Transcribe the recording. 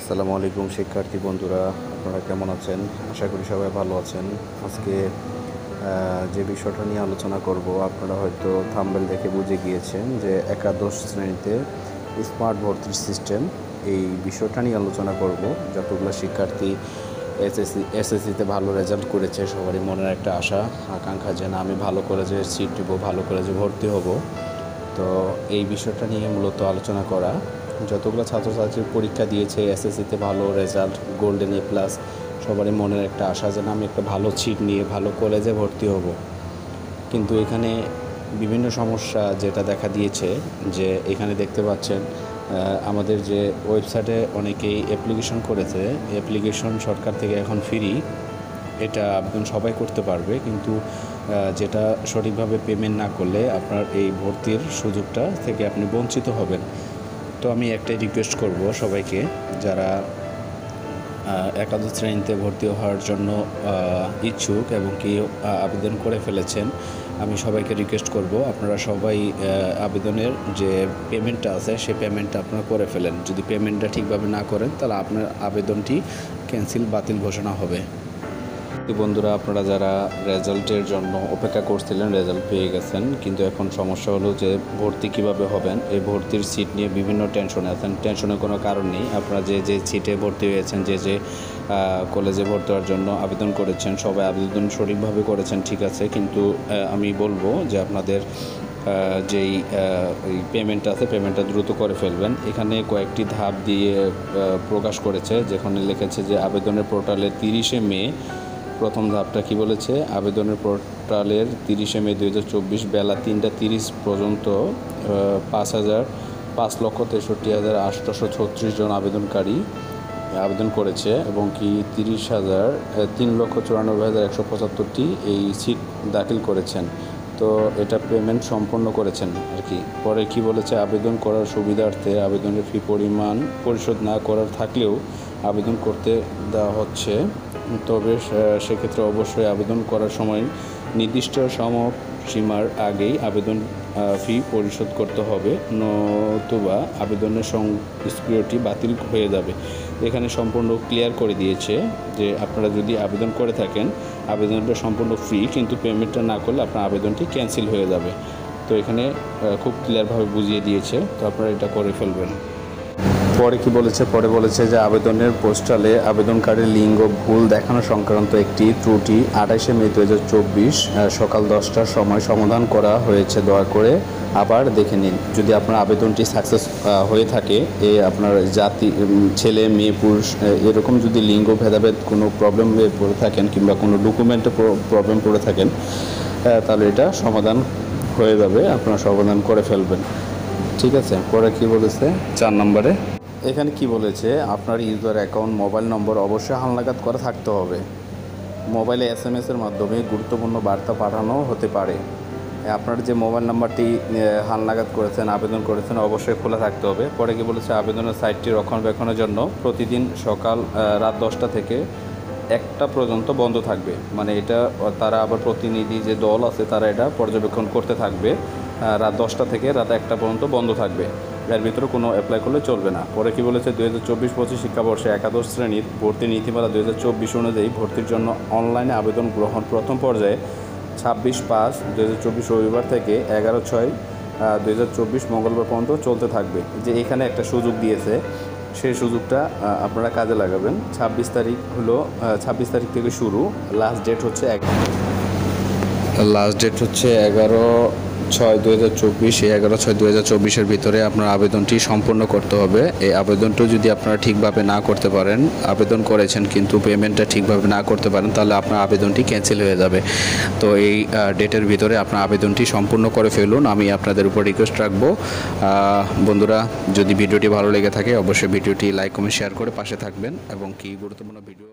আসসালামু আলাইকুম শিক্ষার্থী বন্ধুরা, আপনারা কেমন আছেন? আশা করি সবাই ভালো আছেন। আজকে যে বিষয়টা নিয়ে আলোচনা করব, আপনারা হয়তো থাম্বনেল দেখে বুঝে গিয়েছেন যে একাদশ শ্রেণীতে স্মার্ট ভর্তির সিস্টেম, এই বিষয়টা নিয়ে আলোচনা করব। যতগুলো শিক্ষার্থী এসএসসিতে ভালো রেজাল্ট করেছে, সবারই মনের একটা আশা আকাঙ্ক্ষা যে না, আমি ভালো কলেজে সিট দেবো, ভালো কলেজে ভর্তি হব। তো এই বিষয়টা নিয়ে মূলত আলোচনা করা। যতগুলো ছাত্রছাত্রী পরীক্ষা দিয়েছে এসএসসিতে ভালো রেজাল্ট, গোল্ডেন এ প্লাস, সবারই মনের একটা আশা যে না, আমি একটা ভালো সিট নিয়ে ভালো কলেজে ভর্তি হব। কিন্তু এখানে বিভিন্ন সমস্যা যেটা দেখা দিয়েছে, যে এখানে দেখতে পাচ্ছেন আমাদের যে ওয়েবসাইটে অনেকেই অ্যাপ্লিকেশন করেছে, অ্যাপ্লিকেশন সরকার থেকে এখন ফ্রি, এটা আবেদন সবাই করতে পারবে, কিন্তু যেটা সঠিকভাবে পেমেন্ট না করলে আপনার এই ভর্তির সুযোগটা থেকে আপনি বঞ্চিত হবেন। তো আমি একটাই রিকোয়েস্ট করব সবাইকে, যারা একাদশ শ্রেণীতে ভর্তি হওয়ার জন্য ইচ্ছুক এবং কি আবেদন করে ফেলেছেন, আমি সবাইকে রিকোয়েস্ট করব আপনারা সবাই আবেদনের যে পেমেন্টটা আছে সেই পেমেন্টটা আপনারা করে ফেলেন। যদি পেমেন্টটা ঠিকভাবে না করেন তাহলে আপনার আবেদনটি বাতিল ঘোষণা হবে। বন্ধুরা, আপনারা যারা রেজাল্টের জন্য অপেক্ষা করছিলেন, রেজাল্ট পেয়ে গেছেন, কিন্তু এখন সমস্যা হলো যে ভর্তি কিভাবে হবেন। এই ভর্তির সিট নিয়ে বিভিন্ন টেনশনে আছেন। টেনশনের কোনো কারণ নেই। আপনারা যে সিটে ভর্তি হয়েছেন, যে কলেজে ভর্তি হওয়ার জন্য আবেদন করেছেন, সবাই আবেদন সঠিকভাবে করেছেন, ঠিক আছে। কিন্তু আমি বলবো যে আপনাদের যেই পেমেন্টটা আছে, পেমেন্টটা দ্রুত করে ফেলবেন। এখানে কয়েকটি ধাপ দিয়ে প্রকাশ করেছে, যেখানে লিখেছে যে আবেদনের পোর্টালে 30শে মে, প্রথম ধাপটা কি বলেছে, আবেদনের পোর্টালের 30শে মে 2024 বেলা 3টা 30 পর্যন্ত 5,63,836 জন আবেদনকারী আবেদন করেছে, এবং কি 3,94,175টি এই সিট দাখিল করেছেন। তো এটা পেমেন্ট সম্পন্ন করেছেন আর কি। পরে কি বলেছে, আবেদন করার সুবিধার্থে আবেদনের ফি পরিমাণ পরিশোধ না করার থাকলেও আবেদন করতে দেওয়া হচ্ছে। তবে সেক্ষেত্রে অবশ্যই আবেদন করার সময় নির্দিষ্ট সময়সীমার আগেই আবেদন ফি পরিশোধ করতে হবে, নতুবা আবেদনের স্বীকৃতি বাতিল হয়ে যাবে। এখানে সম্পূর্ণ ক্লিয়ার করে দিয়েছে যে আপনারা যদি আবেদন করে থাকেন, আবেদনটা সম্পূর্ণ ফ্রি, কিন্তু পেমেন্টটা না করলে আপনার আবেদনটি ক্যান্সেল হয়ে যাবে। তো এখানে খুব ক্লিয়ারভাবে বুঝিয়ে দিয়েছে, তো আপনারা এটা করে ফেলবেন। পরে কি বলেছে, পরে বলেছে যে আবেদনের পোস্টালে আবেদনকারীর লিঙ্গ ভুল দেখানো সংক্রান্ত একটি ত্রুটি 28শে মে 2024 সকাল 10টার সময় সমাধান করা হয়েছে, দয়া করে আবার দেখে নিন। যদি আপনার আবেদনটি সাকসেস হয়ে থাকে, আপনার জাতি, ছেলে মেয়ে পুরুষ, এরকম যদি লিঙ্গ ভেদাভেদ কোনো প্রবলেম পড়ে থাকেন, কিংবা কোনো ডকুমেন্টে প্রবলেম পড়ে থাকেন, তাহলে এটা সমাধান হয়ে যাবে, আপনারা সমাধান করে ফেলবেন, ঠিক আছে। পরে কি বলেছে 4 নম্বরে, এখানে কি বলেছে, আপনার ইউজার অ্যাকাউন্ট মোবাইল নম্বর অবশ্যই হালনাগাদ করা থাকতে হবে। মোবাইলে SMS-এর মাধ্যমে গুরুত্বপূর্ণ বার্তা পাঠানো হতে পারে। আপনার যে মোবাইল নাম্বারটি হালনাগাদ করেছেন, আবেদন করেছেন, অবশ্যই খোলা থাকতে হবে। পরে কি বলেছে, আবেদনের সাইটটি রক্ষণাবেক্ষণের জন্য প্রতিদিন সকাল রাত 10টা থেকে 1টা পর্যন্ত বন্ধ থাকবে। মানে এটা তারা আবার প্রতিনিধি যে দল আছে, তারা এটা পর্যবেক্ষণ করতে থাকবে। রাত 10টা থেকে রাত 1টা পর্যন্ত বন্ধ থাকবে, এর ভিতরে কোনো অ্যাপ্লাই করলে চলবে না। পরে কি বলেছে, 2024-25 শিক্ষাবর্ষে একাদশ শ্রেণীর ভর্তি নীতিমালা 2024 অনুযায়ী ভর্তির জন্য অনলাইনে আবেদন গ্রহণ প্রথম পর্যায়ে 26/5/2024 রবিবার থেকে 11/6/2024 মঙ্গলবার পর্যন্ত চলতে থাকবে। যে এখানে একটা সুযোগ দিয়েছে, সেই সুযোগটা আপনারা কাজে লাগাবেন। 26 তারিখ হলো 26 তারিখ থেকে শুরু, লাস্ট ডেট হচ্ছে 11/6/2024। এই 11/6/2024 ভিতরে আপনার আবেদনটি সম্পূর্ণ করতে হবে। এই আবেদনটা যদি আপনারা ঠিকভাবে না করতে পারেন, আবেদন করেছেন কিন্তু পেমেন্টটা ঠিকভাবে না করতে পারেন, তাহলে আপনার আবেদনটি ক্যান্সেল হয়ে যাবে। তো এই ডেটের ভিতরে আপনার আবেদনটি সম্পূর্ণ করে ফেলুন, আমি আপনাদের উপর রিকোয়েস্ট রাখবো। বন্ধুরা, যদি ভিডিওটি ভালো লেগে থাকে অবশ্যই ভিডিওটি লাইক কমেন্ট শেয়ার করে পাশে থাকবেন, এবং কি গুরুত্বপূর্ণ ভিডিও